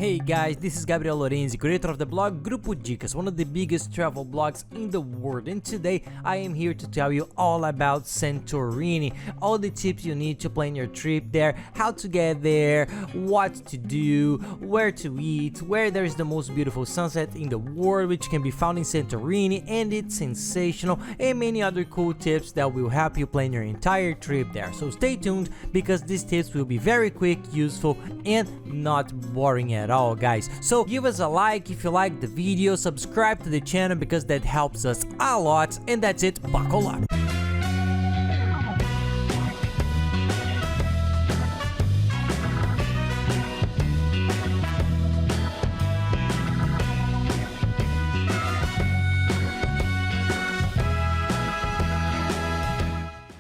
Hey guys, this is Gabriel Lorenzi, creator of the blog Grupo Dicas, one of the biggest travel blogs in the world, and today I am here to tell you all about Santorini, all the tips you need to plan your trip there, how to get there, what to do, where to eat, where there is the most beautiful sunset in the world which can be found in Santorini and it's sensational, and many other cool tips that will help you plan your entire trip there. So stay tuned because these tips will be very quick, useful and not boring at all, guys. So give us a like if you like the video, subscribe to the channel because that helps us a lot, and that's it, buckle up.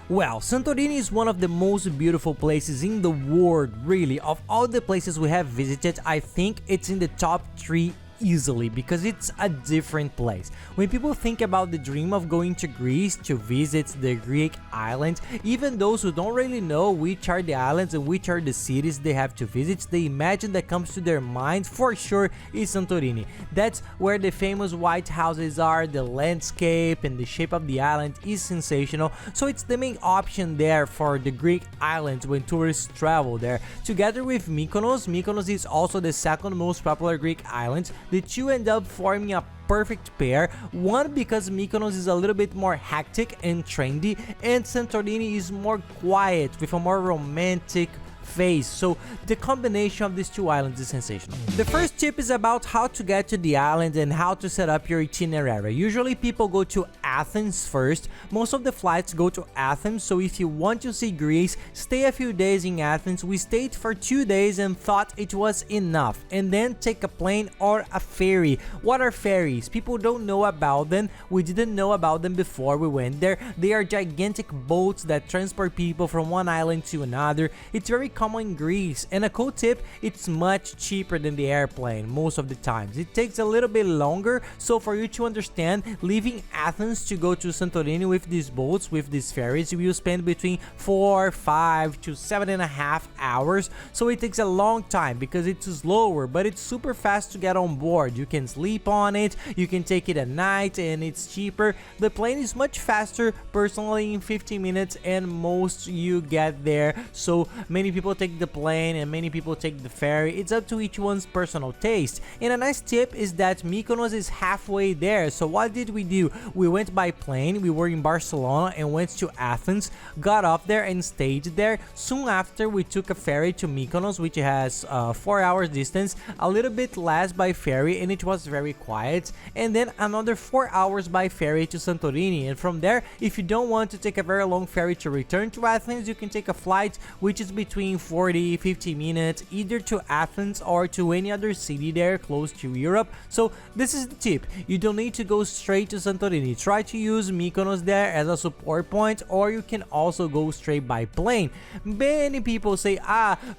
Well, Santorini is one of the most beautiful places in the world, really. Of all the places we have visited, I think it's in the top 3 easily because it's a different place. When people think about the dream of going to Greece to visit the Greek islands, even those who don't really know which are the islands and which are the cities they have to visit, the image that comes to their mind for sure is Santorini. That's where the famous white houses are, the landscape and the shape of the island is sensational, so it's the main option there for the Greek islands when tourists travel there. Together with Mykonos, Mykonos is also the second most popular Greek island. The two end up forming a perfect pair, one because Mykonos is a little bit more hectic and trendy, and Santorini is more quiet with a more romantic face, so the combination of these two islands is sensational. The first tip is about how to get to the island and how to set up your itinerary. Usually people go to Athens first. Most of the flights go to Athens, so if you want to see Greece, stay a few days in Athens. We stayed for 2 days and thought it was enough, and then take a plane or a ferry. What are ferries? People don't know about them. We didn't know about them before we went there. They are gigantic boats that transport people from one island to another. It's very common in Greece, and a cool tip, it's much cheaper than the airplane most of the times. It takes a little bit longer, so for you to understand, leaving Athens to go to Santorini with these boats, with these ferries, you will spend between 4, 5 to 7.5 hours, so it takes a long time because it's slower, but it's super fast to get on board. You can sleep on it, you can take it at night, and it's cheaper. The plane is much faster, personally in 15 minutes, and most you get there, so many people take the plane and many people take the ferry. It's up to each one's personal taste. And a nice tip is that Mykonos is halfway there. So what did we do? We went by plane, we were in Barcelona and went to Athens, got off there and stayed there. Soon after we took a ferry to Mykonos, which has 4 hours distance, a little bit less by ferry, and it was very quiet, and then another 4 hours by ferry to Santorini. And from there, if you don't want to take a very long ferry to return to Athens, you can take a flight which is between 40-50 minutes either to Athens or to any other city there close to Europe. So this is the tip, you don't need to go straight to Santorini. Try to use Mykonos there as a support point, or you can also go straight by plane. Many people say,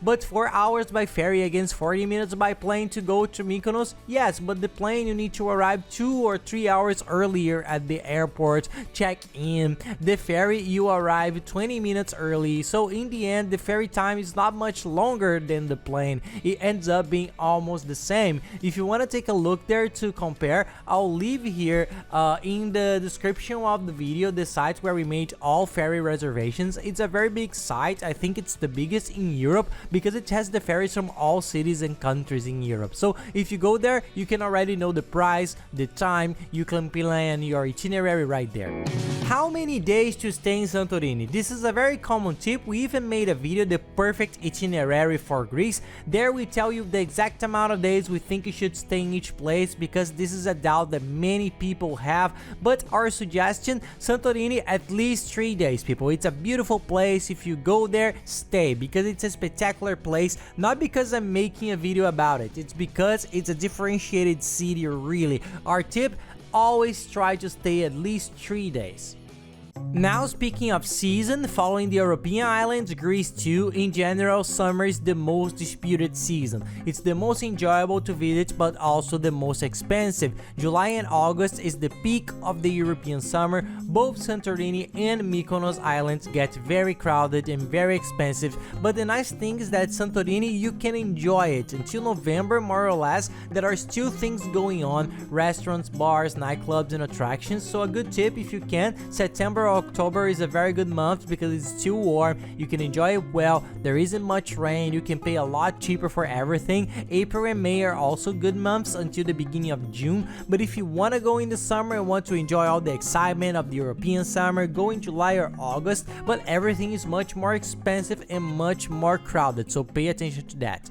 but 4 hours by ferry against 40 minutes by plane to go to Mykonos. Yes, but the plane you need to arrive 2 or 3 hours earlier at the airport, check in. The ferry you arrive 20 minutes early, so in the end the ferry time is not much longer than the plane. It ends up being almost the same. If you want to take a look there to compare, I'll leave here in the description of the video the site where we made all ferry reservations. It's a very big site. I think it's the biggest in Europe because it has the ferries from all cities and countries in Europe. So if you go there, you can already know the price, the time. You can plan your itinerary right there. How many days to stay in Santorini? This is a very common tip. We even made a video, the perfect itinerary for Greece. There we tell you the exact amount of days we think you should stay in each place, because this is a doubt that many people have. But our suggestion, Santorini at least 3 days, people. It's a beautiful place. If you go there, stay, because it's a spectacular place. Not because I'm making a video about it, it's because it's a differentiated city, really. Our tip, always try to stay at least 3 days. Now, speaking of season, following the European islands, Greece too, in general, summer is the most disputed season. It's the most enjoyable to visit, but also the most expensive. July and August is the peak of the European summer. Both Santorini and Mykonos islands get very crowded and very expensive, but the nice thing is that Santorini, you can enjoy it. Until November, more or less, there are still things going on, restaurants, bars, nightclubs and attractions, so a good tip if you can, September or October is a very good month because it's still warm, you can enjoy it well, there isn't much rain, you can pay a lot cheaper for everything. April and May are also good months until the beginning of June, but if you want to go in the summer and want to enjoy all the excitement of the European summer, go in July or August, but everything is much more expensive and much more crowded, so pay attention to that.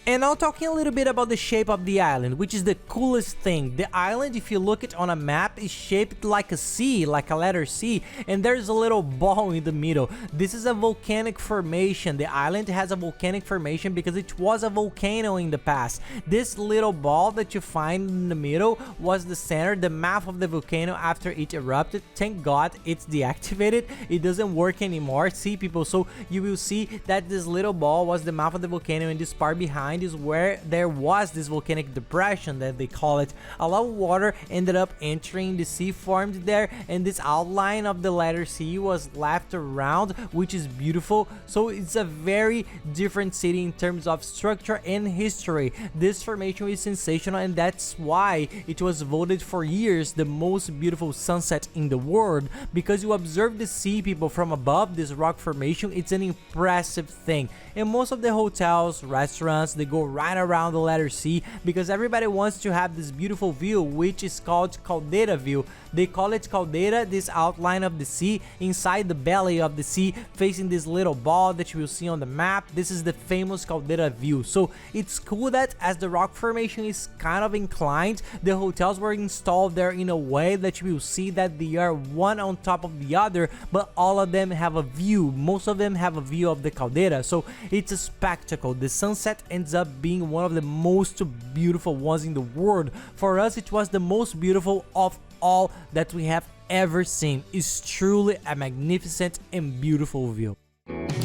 And now talking a little bit about the shape of the island, which is the coolest thing. The island, if you look it on a map, is shaped like a C, like a letter C, and there's a little ball in the middle. This is a volcanic formation. The island has a volcanic formation because it was a volcano in the past. This little ball that you find in the middle was the center, the mouth of the volcano after it erupted. Thank God it's deactivated. It doesn't work anymore. See, people, so you will see that this little ball was the mouth of the volcano, and this part behind is where there was this volcanic depression that they call it. A lot of water ended up entering the sea, formed there, and this outline of the letter C was left around, which is beautiful. So it's a very different city in terms of structure and history. This formation is sensational, and that's why it was voted for years the most beautiful sunset in the world, because you observe the sea, people, from above this rock formation. It's an impressive thing, and most of the hotels, restaurants, they go right around the letter C because everybody wants to have this beautiful view, which is called caldera view. They call it caldera, this outline of the sea inside the belly of the sea, facing this little ball that you will see on the map. This is the famous caldera view. So it's cool that as the rock formation is kind of inclined, the hotels were installed there in a way that you will see that they are one on top of the other, but all of them have a view. Most of them have a view of the caldera, so it's a spectacle. The sunset ends up being one of the most beautiful ones in the world. For us, it was the most beautiful of all that we have ever seen. It's truly a magnificent and beautiful view.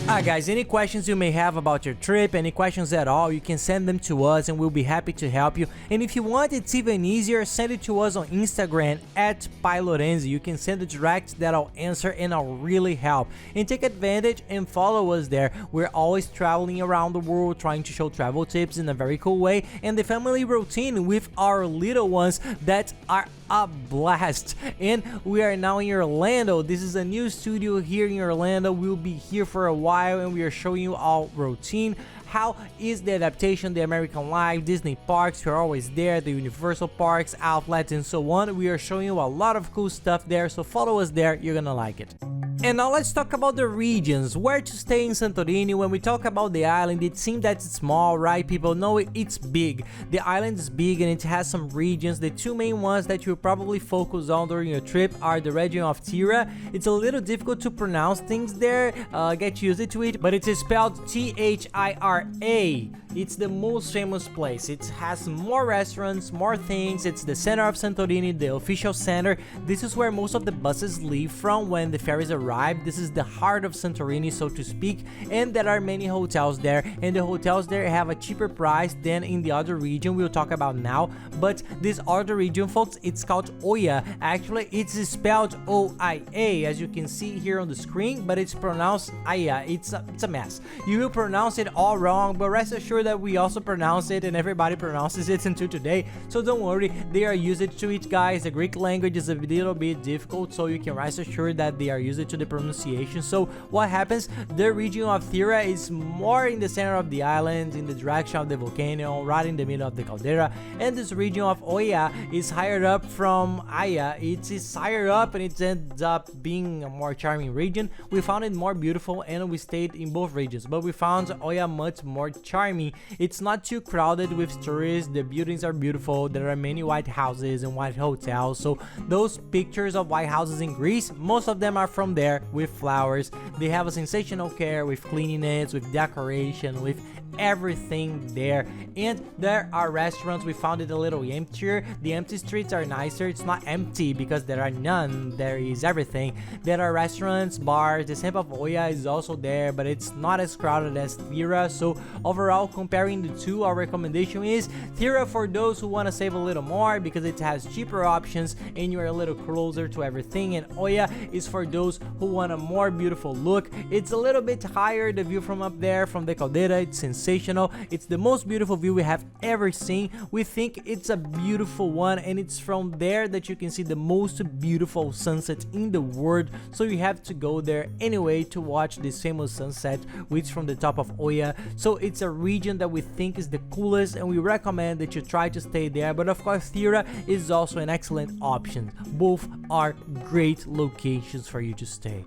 Guys, any questions you may have about your trip, any questions at all, you can send them to us and we'll be happy to help you. And if you want, it's even easier, send it to us on Instagram at @PaiLorenzi. You can send it direct, that I'll answer and I'll really help. And take advantage and follow us there. We're always traveling around the world, trying to show travel tips in a very cool way, and the family routine with our little ones that are a blast. And we are now in Orlando. This is a new studio here in Orlando. We'll be here for a while and we are showing you our routine. How is the adaptation, the American life, Disney parks, we're always there, the Universal parks, outlets and so on. We are showing you a lot of cool stuff there, so follow us there, you're gonna like it. And now let's talk about the regions, where to stay in Santorini. When we talk about the island, it seems that it's small, right, people? No, it's big. The island is big and it has some regions. The two main ones that you'll probably focus on during your trip are the region of Tira. It's a little difficult to pronounce things there, get used to it, but it's spelled T-H-I-R-A. It's the most famous place. It has more restaurants, more things. It's the center of Santorini, the official center. This is where most of the buses leave from when the ferries arrive. This is the heart of Santorini, so to speak, and there are many hotels there, and the hotels there have a cheaper price than in the other region we'll talk about now. But this other region, folks, it's called Oia. Actually, it's spelled O-I-A, as you can see here on the screen, but it's pronounced Aya. It's a mess. You will pronounce it all wrong, but rest assured that we also pronounce it, and everybody pronounces it until today, so don't worry, they are used to it, guys. The Greek language is a little bit difficult, so you can rest assured that they are used to the pronunciation. So what happens, the region of Tira is more in the center of the island, in the direction of the volcano, right in the middle of the caldera, and this region of Oia is higher up from Aya. It is higher up and it ends up being a more charming region. We found it more beautiful and we stayed in both regions, but we found Oia much more charming. It's not too crowded with tourists, the buildings are beautiful, there are many white houses and white hotels, so those pictures of white houses in Greece, most of them are from there. there with flowers. They have a sensational care with cleanliness, with decoration, with everything there. And there are restaurants. We found it a little emptier. The empty streets are nicer. It's not empty because there are none. There is everything. There are restaurants, bars. The Samp of Oya is also there, but it's not as crowded as Thira. So overall, comparing the two, our recommendation is Thira for those who want to save a little more because it has cheaper options and you're a little closer to everything, and Oya is for those who want a more beautiful look. It's a little bit higher, the view from up there from the caldera. It's sensational. It's the most beautiful view we have ever seen. We think it's a beautiful one, and it's from there that you can see the most beautiful sunset in the world. So you have to go there anyway to watch this famous sunset, which from the top of Oya. So it's a region that we think is the coolest, and we recommend that you try to stay there. But of course, Thira is also an excellent option. Both are great locations for you to stay.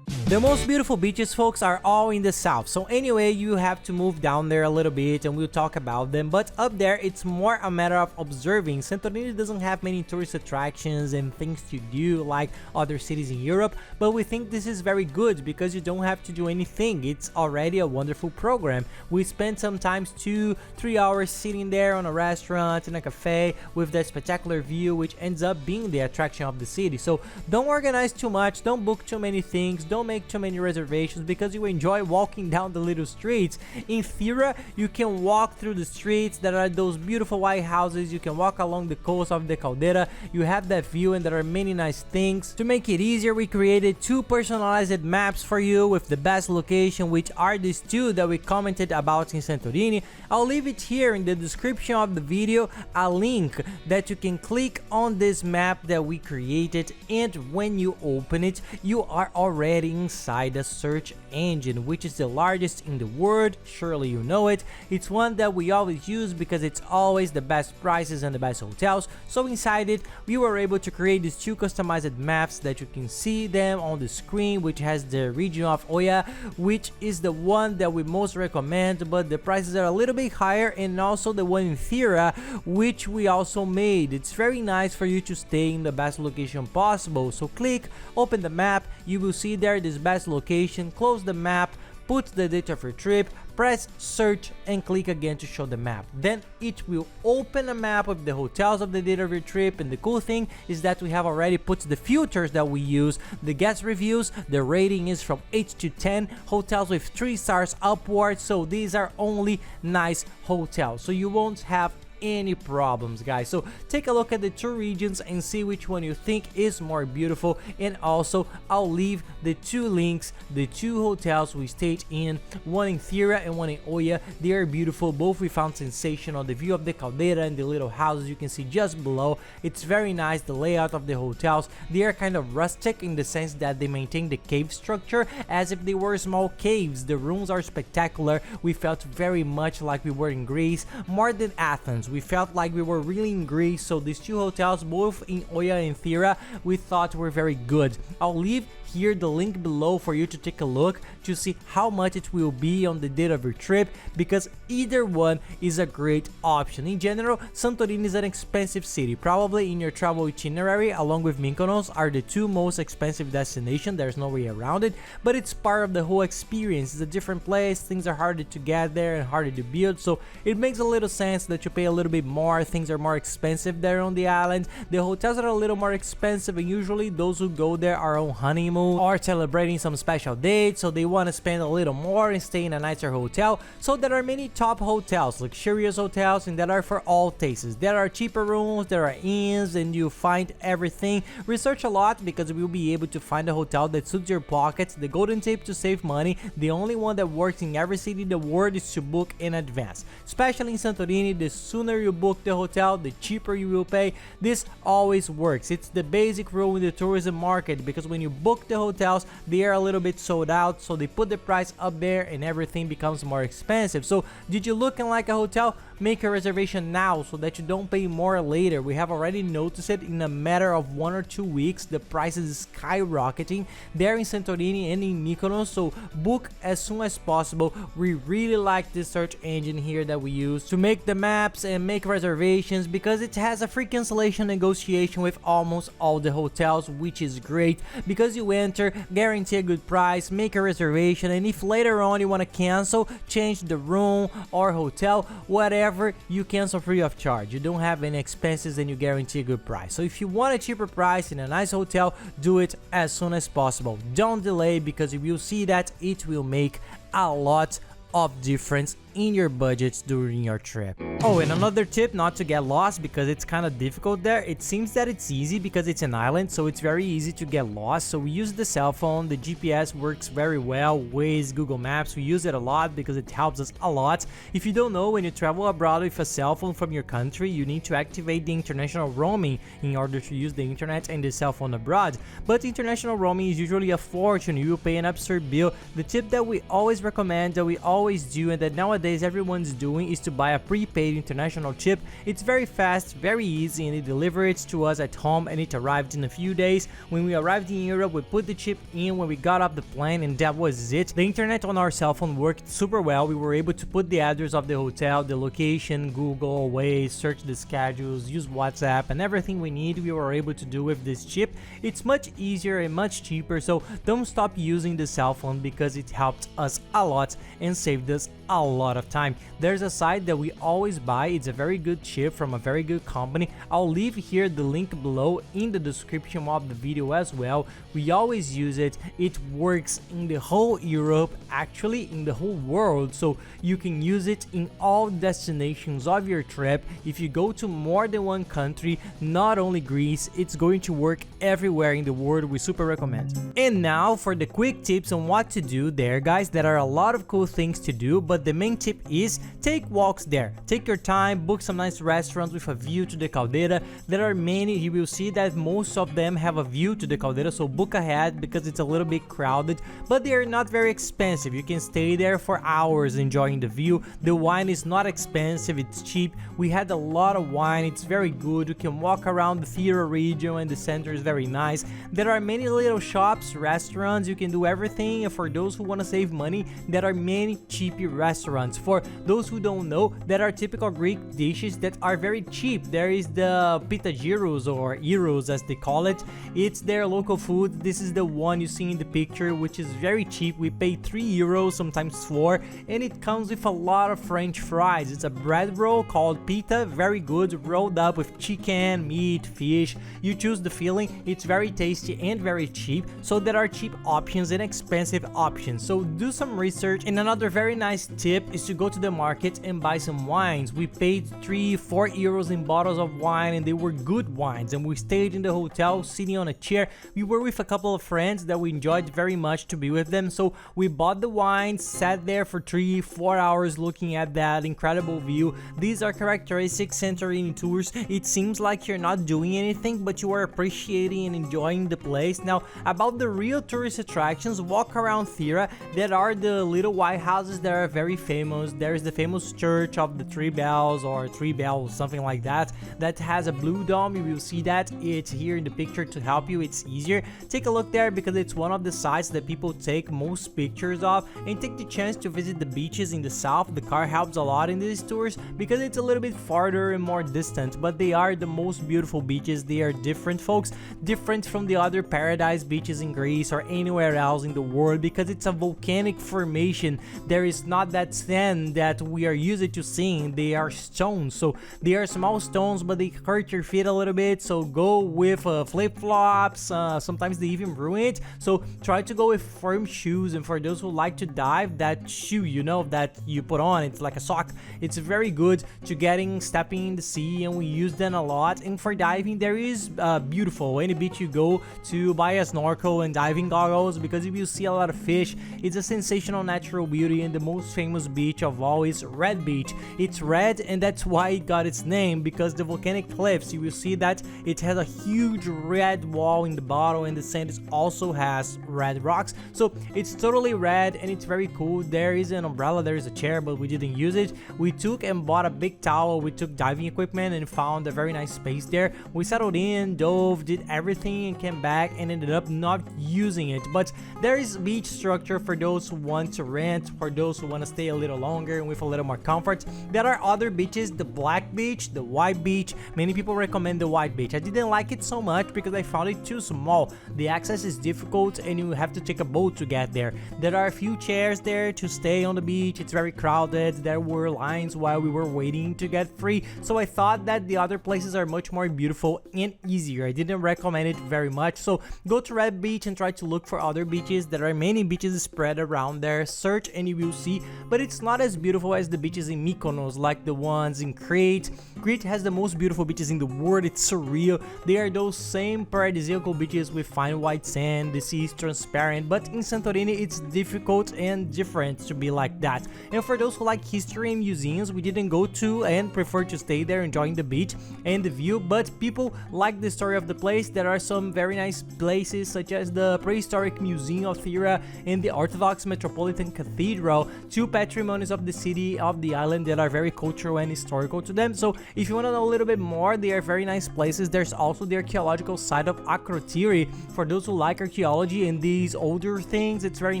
The most beautiful beaches, folks, are all in the south. So anyway, you have to move down there a little bit and we'll talk about them. But up there, it's more a matter of observing. Santorini doesn't have many tourist attractions and things to do like other cities in Europe. But we think this is very good because you don't have to do anything. It's already a wonderful program. We spend sometimes 2-3 hours sitting there on a restaurant, in a cafe with that spectacular view, which ends up being the attraction of the city. So don't organize too much, don't book too many things, don't make too many reservations because you enjoy walking down the little streets. In Thira, you can walk through the streets. There are those beautiful white houses. You can walk along the coast of the caldera. You have that view and there are many nice things. To make it easier, we created 2 personalized maps for you with the best location, which are these 2 that we commented about in Santorini. I'll leave it here in the description of the video, a link that you can click on this map that we created, and when you open it, you are already inside the search engine, which is the largest in the world. Surely you know it. It's one that we always use because it's always the best prices and the best hotels. So inside it, we were able to create these 2 customized maps that you can see them on the screen, which has the region of Oya, which is the one that we most recommend, but the prices are a little bit higher, and also the one in Thira, which we also made. It's very nice for you to stay in the best location possible. So click, open the map, you will see there this best location, close the map, put the date of your trip, press search and click again to show the map. Then it will open a map of the hotels of the date of your trip, and the cool thing is that we have already put the filters that we use. The guest reviews, the rating is from 8 to 10, hotels with 3 stars upwards, so these are only nice hotels, so you won't have any problems, guys. So take a look at the 2 regions and see which one you think is more beautiful, and also I'll leave the 2 links, the 2 hotels we stayed in, one in Thira and one in Oya. They are beautiful, both we found sensational. The view of the caldera and the little houses you can see just below, it's very nice. The layout of the hotels, they are kind of rustic in the sense that they maintain the cave structure as if they were small caves. The rooms are spectacular. We felt very much like we were in Greece, more than Athens. We felt like we were really in Greece. So these 2 hotels, both in Oya and Thira, we thought were very good. I'll leave here the link below for you to take a look to see how much it will be on the date of your trip, because either one is a great option. In general, Santorini is an expensive city. Probably in your travel itinerary, along with Mykonos, are the 2 most expensive destinations. There's no way around it, but it's part of the whole experience. It's a different place, things are harder to get there and harder to build, so it makes a little sense that you pay a little bit more. Things are more expensive there on the island. The hotels are a little more expensive, and usually those who go there are on honeymoon or celebrating some special date, so they want to spend a little more and stay in a nicer hotel. So there are many top hotels, luxurious hotels, and that are for all tastes. There are cheaper rooms, there are inns, and you find everything. Research a lot because we will be able to find a hotel that suits your pockets. The golden tip to save money, the only one that works in every city in the world, is to book in advance. Especially in Santorini, the sooner you book the hotel, the cheaper you will pay. This always works. It's the basic rule in the tourism market, because when you book the hotels, they are a little bit sold out, so they put the price up there and everything becomes more expensive. So did you look in like a hotel? make a reservation now so that you don't pay more later. We have already noticed it in a matter of 1 or 2 weeks. The prices is skyrocketing there in Santorini and in Mykonos, so book as soon as possible. We really like this search engine here that we use to make the maps and make reservations, because it has a free cancellation negotiation with almost all the hotels, which is great because you enter, guarantee a good price, make a reservation, and if later on you want to cancel, change the room or hotel, whatever, you cancel free of charge. You don't have any expenses and you guarantee a good price. So if you want a cheaper price in a nice hotel, do it as soon as possible. Don't delay, because you will see that it will make a lot of difference in your budgets during your trip. Oh, and another tip, not to get lost, because it's kind of difficult there. It seems that it's easy because it's an island, so it's very easy to get lost. So we use the cell phone. The GPS works very well. Waze, Google Maps, we use it a lot because it helps us a lot. If you don't know, when you travel abroad with a cell phone from your country, you need to activate the international roaming in order to use the internet and the cell phone abroad. But international roaming is usually a fortune. You will pay an absurd bill. The tip that we always recommend, that we always do, and that nowadays everyone's doing, is to buy a prepaid international chip. It's very fast, very easy, and they deliver it to us at home, and it arrived in a few days. When we arrived in Europe, we put the chip in when we got off the plane, and that was it. The internet on our cell phone worked super well. We were able to put the address of the hotel, the location, Google, Waze, search the schedules, use WhatsApp, and everything we need we were able to do with this chip. It's much easier and much cheaper, so don't stop using the cell phone because it helped us a lot and saved us a lot of time. There's a site that we always buy. It's a very good chip from a very good company. I'll leave here the link below in the description of the video as well. We always use it. It works in the whole Europe, actually in the whole world, so you can use it in all destinations of your trip. If you go to more than one country, not only Greece, it's going to work everywhere in the world. We super recommend. And now for the quick tips on what to do there, guys. There are a lot of cool things to do, but the main tip is take walks there. Take your time, book some nice restaurants with a view to the caldera. There are many. You will see that most of them have a view to the caldera, so book ahead because it's a little bit crowded, but they are not very expensive. You can stay there for hours enjoying the view. The wine is not expensive, it's cheap. We had a lot of wine, it's very good. You can walk around the theater region and the center is very nice. There are many little shops, restaurants, you can do everything. And for those who want to save money, there are many cheap restaurants. For those who don't know, there are typical Greek dishes that are very cheap. There is the pita gyros, or gyros as they call it. It's their local food. This is the one you see in the picture, which is very cheap. We pay 3 euros, sometimes 4, and it comes with a lot of French fries. It's a bread roll called pita, very good, rolled up with chicken, meat, fish. You choose the filling. It's very tasty and very cheap. So there are cheap options and expensive options. So do some research. And another very nice tip is to go to the market and buy some wines. We paid 3-4 euros in bottles of wine, and they were good wines. And we stayed in the hotel sitting on a chair. We were with a couple of friends that we enjoyed very much to be with them, so we bought the wine, sat there for 3-4 hours looking at that incredible view. These are characteristic Santorini tours. It seems like you're not doing anything, but you are appreciating and enjoying the place. Now, about the real tourist attractions, walk around Thera. There are the little white houses that are very famous. There is the famous church of the Three Bells, or Three Bells, something like that, that has a blue dome. You will see that it's here in the picture to help you. It's easier. Take a look there because it's one of the sites that people take most pictures of. And take the chance to visit the beaches in the south. The car helps a lot in these tours because it's a little bit farther and more distant, but they are the most beautiful beaches. They are different, folks, different from the other paradise beaches in Greece or anywhere else in the world, because it's a volcanic formation. There is not that sand that we are used to seeing. They are stones, so they are small stones, but they hurt your feet a little bit, so go with flip-flops. Sometimes they even ruin it, so try to go with firm shoes. And for those who like to dive, that shoe, you know, that you put on, it's like a sock. It's very good to stepping in the sea, and we use them a lot. And for diving, there is beautiful. Any beach you go to, buy a snorkel and diving goggles, because if you see a lot of fish, it's a sensational natural beauty and the most famous beach beach of all is Red Beach. It's red, and that's why it got its name, because the volcanic cliffs, you will see that it has a huge red wall in the bottom, and the sand also has red rocks. So it's totally red, and it's very cool. There is an umbrella, there is a chair, but we didn't use it. We took and bought a big towel. We took diving equipment and found a very nice space there. We settled in, dove, did everything, and came back and ended up not using it. But there is beach structure for those who want to rent, for those who want to stay a little longer and with a little more comfort. There are other beaches, the black beach, the white beach. Many people recommend the white beach. I didn't like it so much because I found it too small. The access is difficult and you have to take a boat to get there. There are a few chairs there to stay on the beach. It's very crowded. There were lines while we were waiting to get free. So I thought that the other places are much more beautiful and easier. I didn't recommend it very much. So go to Red Beach and try to look for other beaches. There are many beaches spread around there. Search and you will see, but it's not as beautiful as the beaches in Mykonos, like the ones in Crete. Crete has the most beautiful beaches in the world. It's surreal. They are those same paradisiacal beaches with fine white sand. The sea is transparent, but in Santorini it's difficult and different to be like that. And for those who like history and museums, we didn't go to and prefer to stay there enjoying the beach and the view, but people like the story of the place. There are some very nice places such as the Prehistoric Museum of Thera and the Orthodox Metropolitan Cathedral, two patrimonies of the city of the island that are very cultural and historical to them. So if you want to know a little bit more, they are very nice places. There's also the archaeological site of Akrotiri for those who like archaeology and these older things. It's very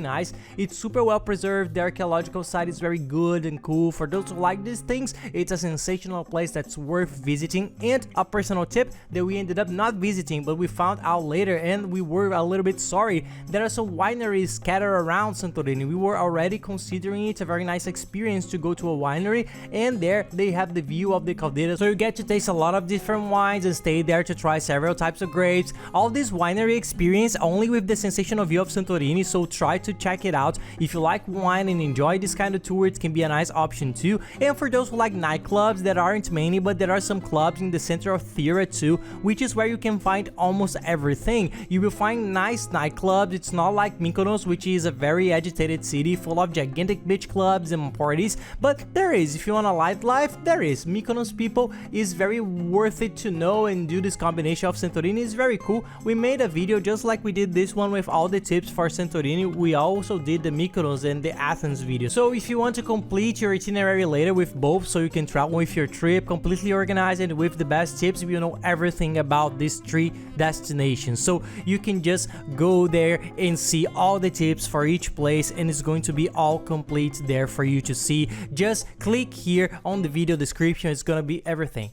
nice. It's super well preserved. The archaeological site is very good and cool. For those who like these things, it's a sensational place that's worth visiting. And a personal tip that we ended up not visiting, but we found out later and we were a little bit sorry. There are some wineries scattered around Santorini. We were already considering it a very nice experience to go to a winery, and there they have the view of the caldera, so you get to taste a lot of different wines and stay there to try several types of grapes. All this winery experience only with the sensational view of Santorini, so try to check it out. If you like wine and enjoy this kind of tour, it can be a nice option too. And for those who like nightclubs, there aren't many, but there are some clubs in the center of Thera too, which is where you can find almost everything. You will find nice nightclubs. It's not like Mykonos, which is a very agitated city full of gigantic beach clubs and parties, but there is. If you want a light life, there is. Mykonos people is very worth it to know and do this combination of Santorini is very cool. We made a video just like we did this one with all the tips for Santorini. We also did the Mykonos and the Athens video. So if you want to complete your itinerary later with both, so you can travel with your trip completely organized and with the best tips, you know everything about these three destinations. So you can just go there and see all the tips for each place, and it's going to be all complete there for you to see. Just click here on the video description. It's gonna be everything.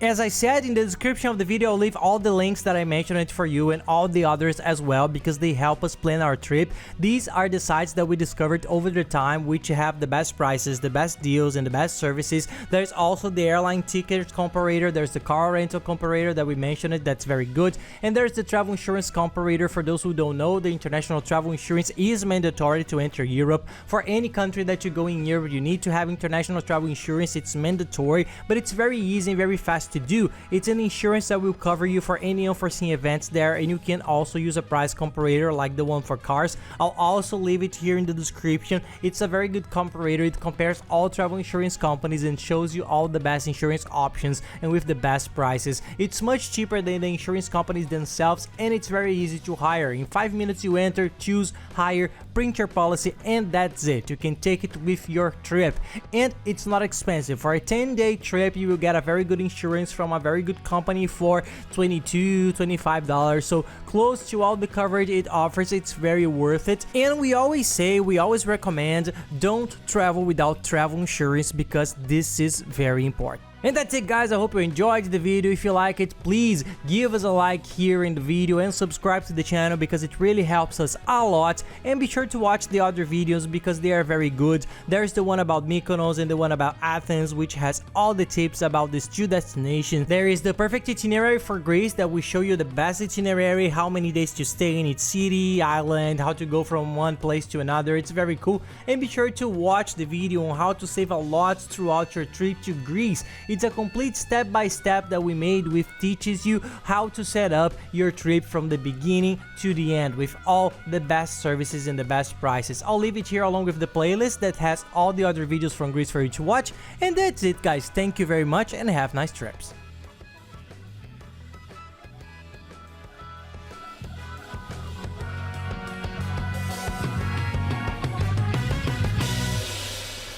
As I said in the description of the video, I'll leave all the links that I mentioned for you and all the others as well, because they help us plan our trip. These are the sites that we discovered over the time, which have the best prices, the best deals, and the best services. There's also the airline ticket comparator. There's the car rental comparator that we mentioned, that's very good. And there's the travel insurance comparator. For those who don't know, the international travel insurance is mandatory to enter Europe. For any country that you go in Europe, you need to have international travel insurance. It's mandatory, but it's very easy and very fast to do. It's an insurance that will cover you for any unforeseen events there, and you can also use a price comparator like the one for cars. I'll also leave it here in the description. It's a very good comparator. It compares all travel insurance companies and shows you all the best insurance options and with the best prices. It's much cheaper than the insurance companies themselves, and it's very easy to hire. In 5 minutes you enter, choose, hire, print your policy, and that's it. You can take it with your trip, and it's not expensive. For a 10-day trip, you will get a very good insurance from a very good company for $22-25, so close to all the coverage it offers. It's very worth it. And we always recommend, don't travel without travel insurance, because this is very important. And that's it, guys. I hope you enjoyed the video. If you like it, please give us a like here in the video and subscribe to the channel, because it really helps us a lot. And be sure to watch the other videos because they are very good. There's the one about Mykonos and the one about Athens, which has all the tips about these two destinations. There is the perfect itinerary for Greece that will show you the best itinerary, how many days to stay in each city, island, how to go from one place to another. It's very cool. And be sure to watch the video on how to save a lot throughout your trip to Greece. It's a complete step-by-step that we made, which teaches you how to set up your trip from the beginning to the end with all the best services and the best prices. I'll leave it here along with the playlist that has all the other videos from Greece for you to watch. And that's it, guys. Thank you very much and have nice trips.